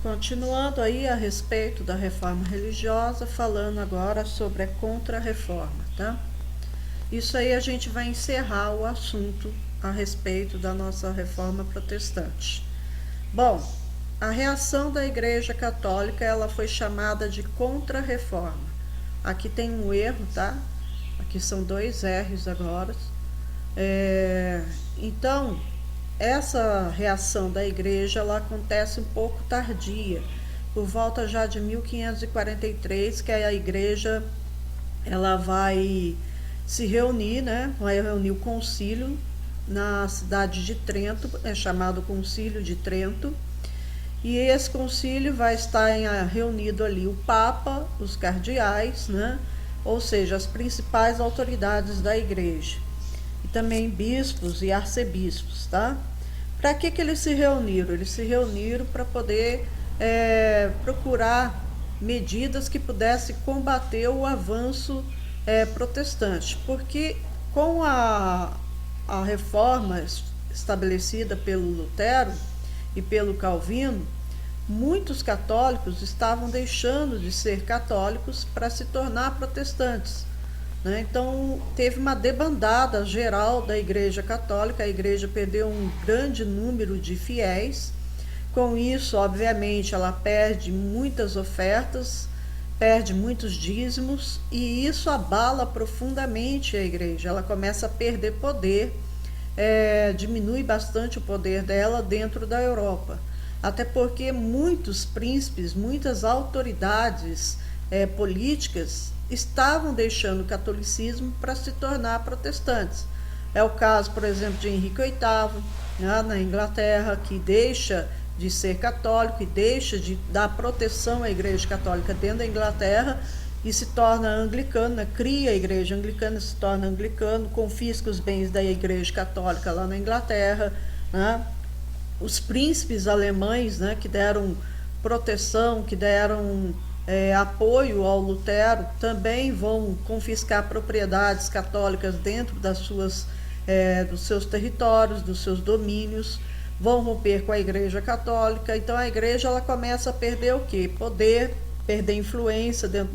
Continuando aí a respeito da reforma religiosa, falando agora sobre a contra-reforma, tá? Isso aí a gente vai encerrar o assunto a respeito da nossa reforma protestante. Bom, a reação da Igreja Católica, ela foi chamada de contra-reforma. Aqui tem um erro, tá? Aqui são 2 R's agora. Então, essa reação da igreja, ela acontece um pouco tardia, por volta já de 1543, que a igreja ela vai se reunir, né? Vai reunir o concílio na cidade de Trento, é chamado Concílio de Trento, e esse concílio vai estar reunido ali o Papa, os cardeais, né? Ou seja, as principais autoridades da igreja, e também bispos e arcebispos, tá? Para que eles se reuniram? Eles se reuniram para poder procurar medidas que pudessem combater o avanço protestante, porque com a reforma estabelecida pelo Lutero e pelo Calvino, muitos católicos estavam deixando de ser católicos para se tornar protestantes, né? Então teve uma debandada geral da Igreja Católica, a igreja perdeu um grande número de fiéis. Com isso, obviamente, ela perde muitas ofertas, perde muitos dízimos, e isso abala profundamente a igreja. Ela começa a perder poder, diminui bastante o poder dela dentro da Europa, até porque muitos príncipes, muitas autoridades políticas estavam deixando o catolicismo para se tornar protestantes. É o caso, por exemplo, de Henrique VIII, né, na Inglaterra, que deixa de ser católico e deixa de dar proteção à igreja católica dentro da Inglaterra e se torna anglicano, né, cria a igreja anglicana, se torna anglicano, confisca os bens da igreja católica lá na Inglaterra, né? Os príncipes alemães, né, que deram proteção, que deram apoio ao Lutero, também vão confiscar propriedades católicas dentro dos seus territórios, dos seus domínios, vão romper com a Igreja Católica. Então a Igreja ela começa a perder o quê? Poder, perder influência dentro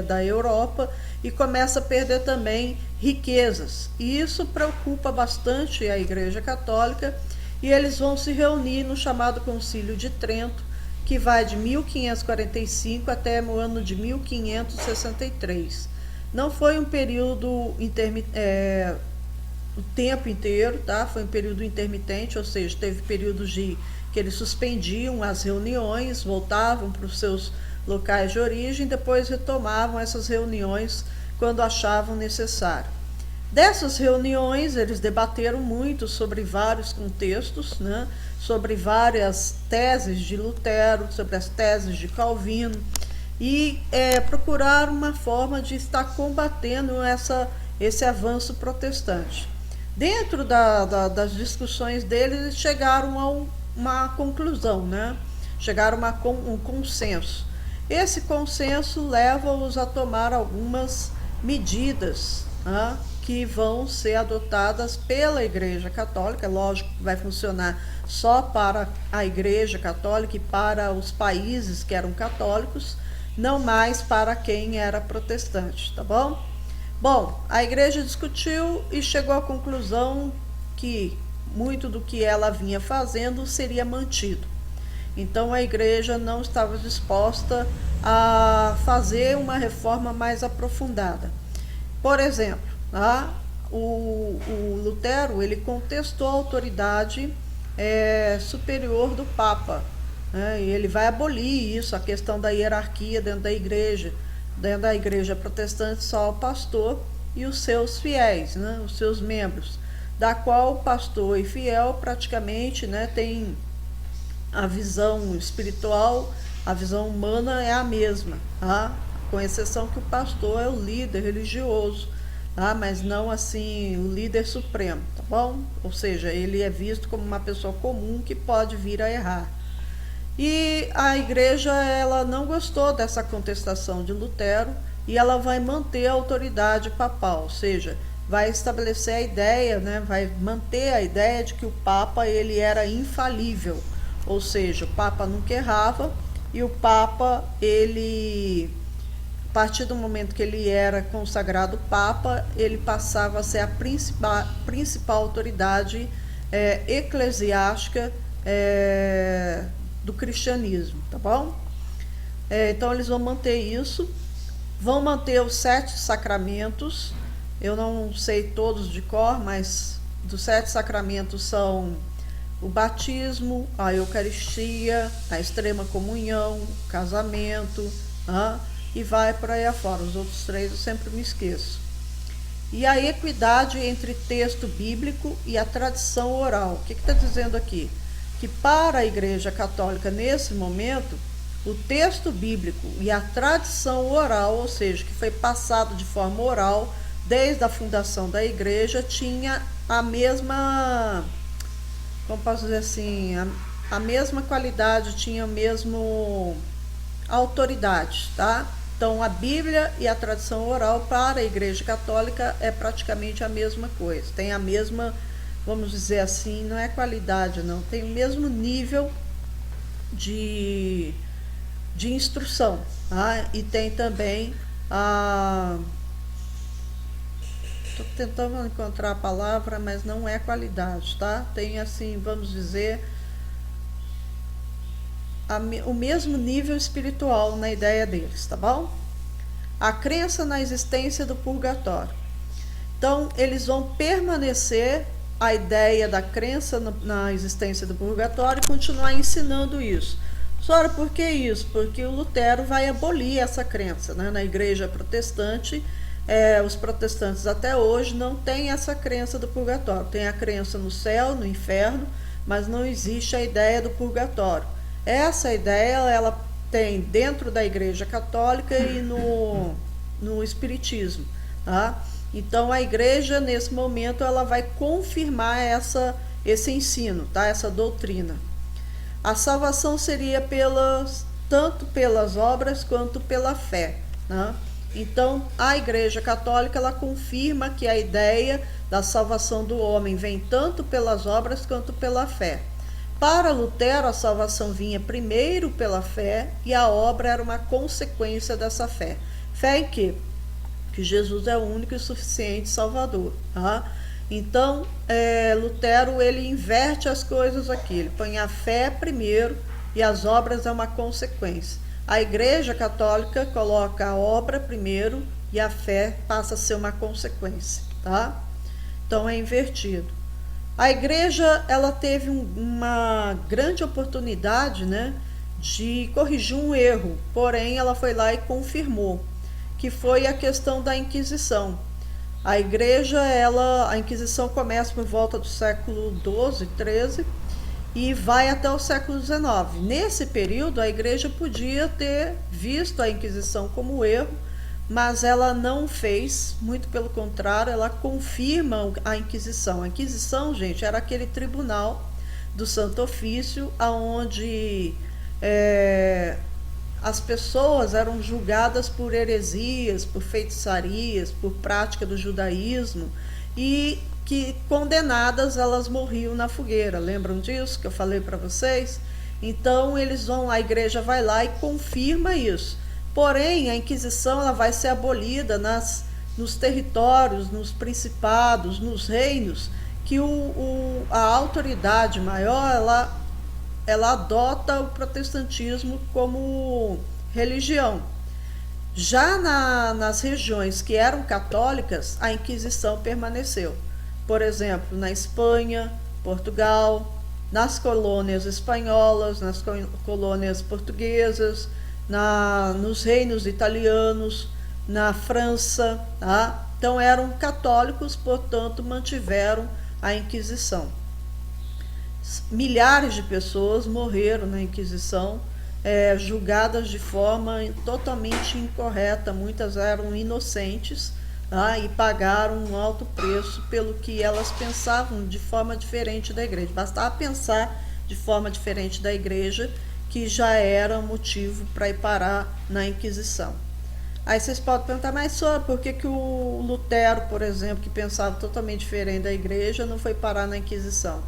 da Europa, e começa a perder também riquezas. E isso preocupa bastante a Igreja Católica, e eles vão se reunir no chamado Concílio de Trento, que vai de 1545 até o ano de 1563. Não foi um período o tempo inteiro, tá? Foi um período intermitente, ou seja, teve períodos que eles suspendiam as reuniões, voltavam para os seus locais de origem, depois retomavam essas reuniões quando achavam necessário. Dessas reuniões, eles debateram muito sobre vários contextos, né? Sobre várias teses de Lutero, sobre as teses de Calvino, e procuraram uma forma de estar combatendo esse avanço protestante. Dentro das discussões deles, eles chegaram a uma conclusão, né? Chegaram a um consenso. Esse consenso leva-os a tomar algumas medidas, né, que vão ser adotadas pela Igreja Católica. Lógico que vai funcionar só para a Igreja Católica e para os países que eram católicos, não mais para quem era protestante, tá bom? Bom, a igreja discutiu e chegou à conclusão que muito do que ela vinha fazendo seria mantido. Então a igreja não estava disposta a fazer uma reforma mais aprofundada. Por exemplo, o Lutero ele contestou a autoridade superior do Papa, né? E ele vai abolir isso, a questão da hierarquia dentro da igreja. Dentro da igreja protestante, só o pastor e os seus fiéis, né, os seus membros, da qual o pastor e fiel praticamente, né, tem a visão espiritual, a visão humana é a mesma, tá? Com exceção que o pastor é o líder religioso, tá? Mas não assim o líder supremo, tá bom? Ou seja, ele é visto como uma pessoa comum que pode vir a errar. E a igreja ela não gostou dessa contestação de Lutero, e ela vai manter a autoridade papal, ou seja, vai estabelecer a ideia, né, vai manter a ideia de que o Papa ele era infalível, ou seja, o Papa nunca errava, e o Papa, ele, a partir do momento que ele era consagrado Papa, ele passava a ser a principal autoridade eclesiástica do cristianismo, tá bom? Então eles vão manter isso, vão manter os 7 sacramentos. Eu não sei todos de cor, mas dos 7 sacramentos são o batismo, a Eucaristia, a extrema comunhão, o casamento, e vai por aí afora. Os outros 3 eu sempre me esqueço. E a equidade entre texto bíblico e a tradição oral. O que está dizendo aqui? Que para a Igreja Católica, nesse momento, o texto bíblico e a tradição oral, ou seja, que foi passado de forma oral desde a fundação da Igreja, tinha a mesma, como posso dizer assim, a mesma qualidade, tinha a mesma autoridade, tá? Então, a Bíblia e a tradição oral para a Igreja Católica é praticamente a mesma coisa. Tem a mesma, vamos dizer assim, não é qualidade, não. Tem o mesmo nível de instrução. Tá? E tem também a... Estou tentando encontrar a palavra, mas não é qualidade, tá? Tem assim, vamos dizer, o mesmo nível espiritual na ideia deles, tá bom? A crença na existência do purgatório. Então, eles vão permanecer a ideia da crença na existência do purgatório e continuar ensinando isso. Só por que isso? Porque o Lutero vai abolir essa crença, né? Na igreja protestante, os protestantes até hoje não têm essa crença do purgatório. Tem a crença no céu, no inferno, mas não existe a ideia do purgatório. Essa ideia ela tem dentro da Igreja Católica e no Espiritismo, tá? Então a Igreja nesse momento ela vai confirmar esse ensino, tá? Essa doutrina. A salvação seria tanto pelas obras quanto pela fé, né? Então a Igreja Católica ela confirma que a ideia da salvação do homem vem tanto pelas obras quanto pela fé. Para Lutero, a salvação vinha primeiro pela fé e a obra era uma consequência dessa fé. Fé em quê? Que Jesus é o único e suficiente Salvador. Tá? Então, Lutero ele inverte as coisas aqui. Ele põe a fé primeiro e as obras é uma consequência. A Igreja Católica coloca a obra primeiro e a fé passa a ser uma consequência. Tá? Então, é invertido. A igreja ela teve uma grande oportunidade, né, de corrigir um erro, porém ela foi lá e confirmou, que foi a questão da Inquisição. A igreja, a Inquisição começa por volta do século XII, XIII e vai até o século XIX. Nesse período, a igreja podia ter visto a Inquisição como erro, mas ela não fez, muito pelo contrário, ela confirma a Inquisição. A Inquisição, gente, era aquele tribunal do Santo Ofício, onde as pessoas eram julgadas por heresias, por feitiçarias, por prática do judaísmo, e que condenadas elas morriam na fogueira. Lembram disso que eu falei para vocês? Então a igreja vai lá e confirma isso. Porém, a Inquisição ela vai ser abolida nos territórios, nos principados, nos reinos, que a autoridade maior ela adota o protestantismo como religião. Já nas regiões que eram católicas, a Inquisição permaneceu. Por exemplo, na Espanha, Portugal, nas colônias espanholas, nas colônias portuguesas, nos reinos italianos, na França, tá? Então eram católicos, portanto mantiveram a Inquisição. Milhares de pessoas morreram na Inquisição, julgadas de forma totalmente incorreta, muitas eram inocentes, tá? E pagaram um alto preço pelo que elas pensavam de forma diferente da igreja. Bastava pensar de forma diferente da igreja que já era motivo para ir parar na Inquisição. Aí vocês podem perguntar, mas só por que o Lutero, por exemplo, que pensava totalmente diferente da igreja, não foi parar na Inquisição?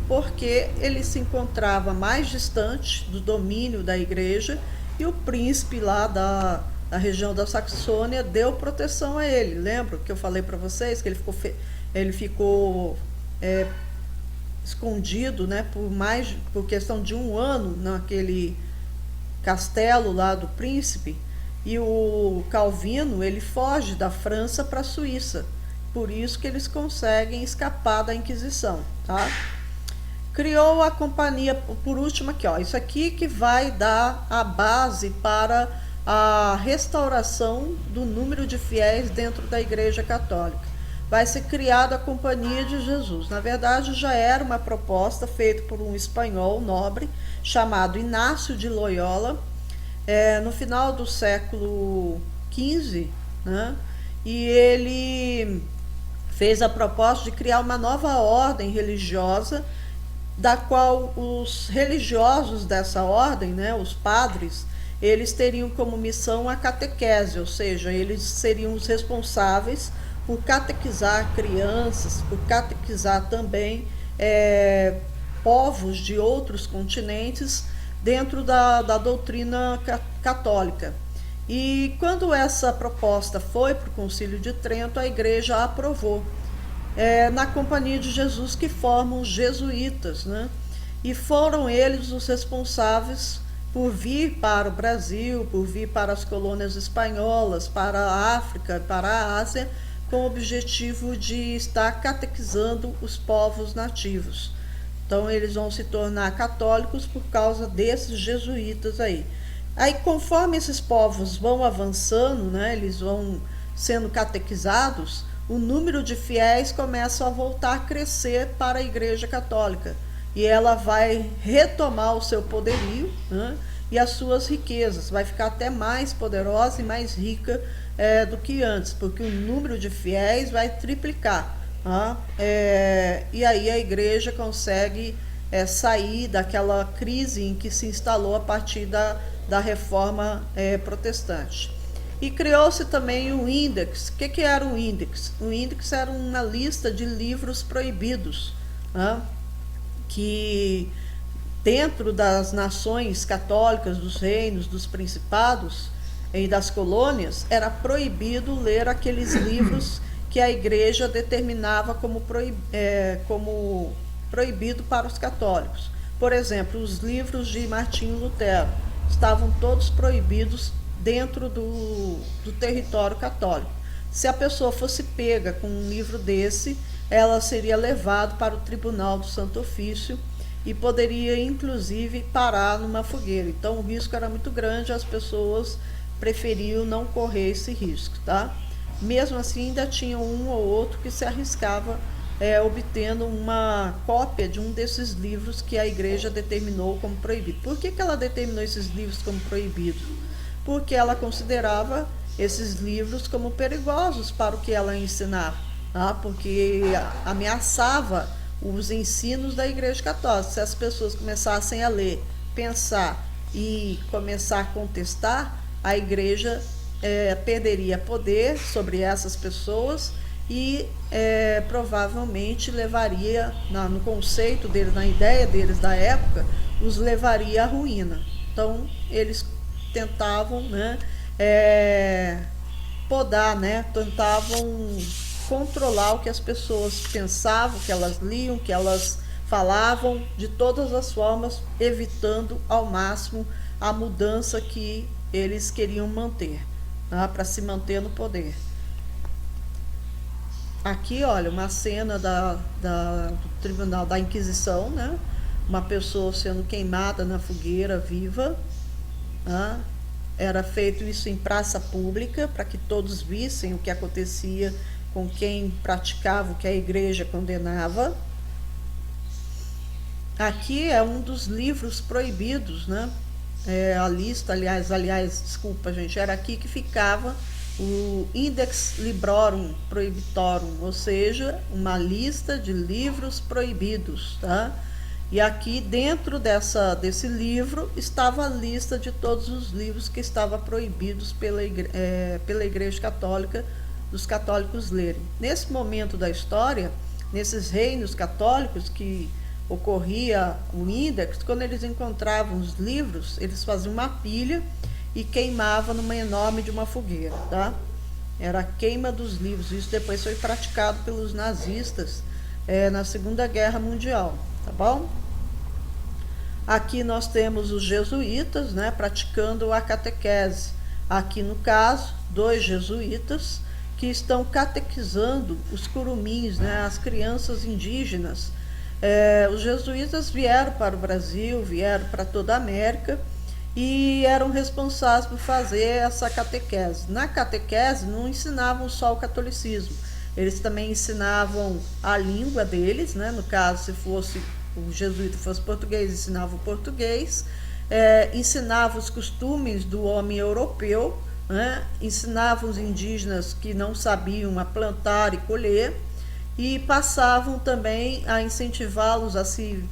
porque ele se encontrava mais distante do domínio da igreja, e o príncipe lá da região da Saxônia deu proteção a ele. Lembra que eu falei para vocês que ele ficou escondido, né, por questão de um ano naquele castelo lá do príncipe, e o Calvino ele foge da França para a Suíça. Por isso que eles conseguem escapar da Inquisição, tá? Criou a companhia, por último aqui, ó, isso aqui que vai dar a base para a restauração do número de fiéis dentro da Igreja Católica. Vai ser criada a Companhia de Jesus. Na verdade, já era uma proposta feita por um espanhol nobre chamado Inácio de Loyola, no final do século XV, né? E ele fez a proposta de criar uma nova ordem religiosa, da qual os religiosos dessa ordem, né, os padres, eles teriam como missão a catequese, ou seja, eles seriam os responsáveis por catequizar crianças, por catequizar também povos de outros continentes dentro da doutrina católica. E quando essa proposta foi para o Concílio de Trento, a igreja a aprovou, na Companhia de Jesus, que formam os jesuítas, né? E foram eles os responsáveis por vir para o Brasil, por vir para as colônias espanholas, para a África, para a Ásia, com o objetivo de estar catequizando os povos nativos. Então eles vão se tornar católicos por causa desses jesuítas aí. Aí, conforme esses povos vão avançando, né, eles vão sendo catequizados, o número de fiéis começa a voltar a crescer para a Igreja Católica. E ela vai retomar o seu poderio, né, e as suas riquezas. Vai ficar até mais poderosa e mais rica do que antes, porque o número de fiéis vai triplicar. E aí a igreja consegue sair daquela crise em que se instalou a partir da reforma protestante. E criou-se também o índex. O que era o índex? O índex era uma lista de livros proibidos, que dentro das nações católicas, dos reinos, dos principados e das colônias, era proibido ler aqueles livros que a igreja determinava como proibido para os católicos. Por exemplo, os livros de Martinho Lutero estavam todos proibidos dentro do território católico. Se a pessoa fosse pega com um livro desse, ela seria levada para o Tribunal do Santo Ofício e poderia, inclusive, parar numa fogueira. Então, o risco era muito grande, as pessoas preferiam não correr esse risco, tá? Mesmo assim, ainda tinha um ou outro que se arriscava obtendo uma cópia de um desses livros que a igreja determinou como proibido. Por que ela determinou esses livros como proibidos? Porque ela considerava esses livros como perigosos para o que ela ensinava, porque ameaçava os ensinos da Igreja Católica. Se as pessoas começassem a ler, pensar e começar a contestar, a igreja perderia poder sobre essas pessoas e provavelmente levaria, no conceito deles, na ideia deles da época, os levaria à ruína. Então eles tentavam podar, tentavam controlar o que as pessoas pensavam, o que elas liam, o que elas falavam, de todas as formas, evitando ao máximo a mudança que eles queriam manter, para se manter no poder. Aqui, olha, uma cena do tribunal da Inquisição, né? Uma pessoa sendo queimada na fogueira viva. Era feito isso em praça pública, para que todos vissem o que acontecia com quem praticava o que a igreja condenava. Aqui é um dos livros proibidos, né? A lista, desculpa, gente, era aqui que ficava o Index Librorum Prohibitorum, ou seja, uma lista de livros proibidos, tá? E aqui dentro desse livro estava a lista de todos os livros que estavam proibidos pela Igreja Católica, dos católicos lerem. Nesse momento da história, nesses reinos católicos que ocorria o índex, quando eles encontravam os livros, eles faziam uma pilha e queimavam numa enorme de uma fogueira, tá? Era a queima dos livros. Isso depois foi praticado pelos nazistas na Segunda Guerra Mundial, tá bom? Aqui nós temos os jesuítas, né, praticando a catequese. Aqui no caso, 2 jesuítas que estão catequizando os curumins, né, as crianças indígenas. Os jesuítas vieram para o Brasil, vieram para toda a América e eram responsáveis por fazer essa catequese. Na catequese não ensinavam só o catolicismo, eles também ensinavam a língua deles, né? No caso, se fosse o jesuíta fosse português, ensinava o português, ensinava os costumes do homem europeu, né? Ensinava os indígenas que não sabiam a plantar e colher, e passavam também a incentivá-los a se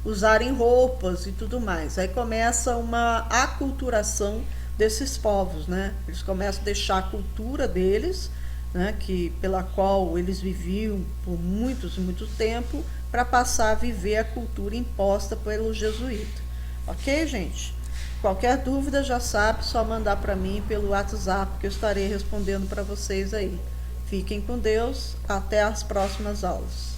usarem roupas e tudo mais. Aí começa uma aculturação desses povos, né? Eles começam a deixar a cultura deles, né, pela qual eles viviam por muito tempo, para passar a viver a cultura imposta pelo jesuíta. Ok, gente? Qualquer dúvida já sabe, só mandar para mim pelo WhatsApp que eu estarei respondendo para vocês aí. Fiquem com Deus, até as próximas aulas.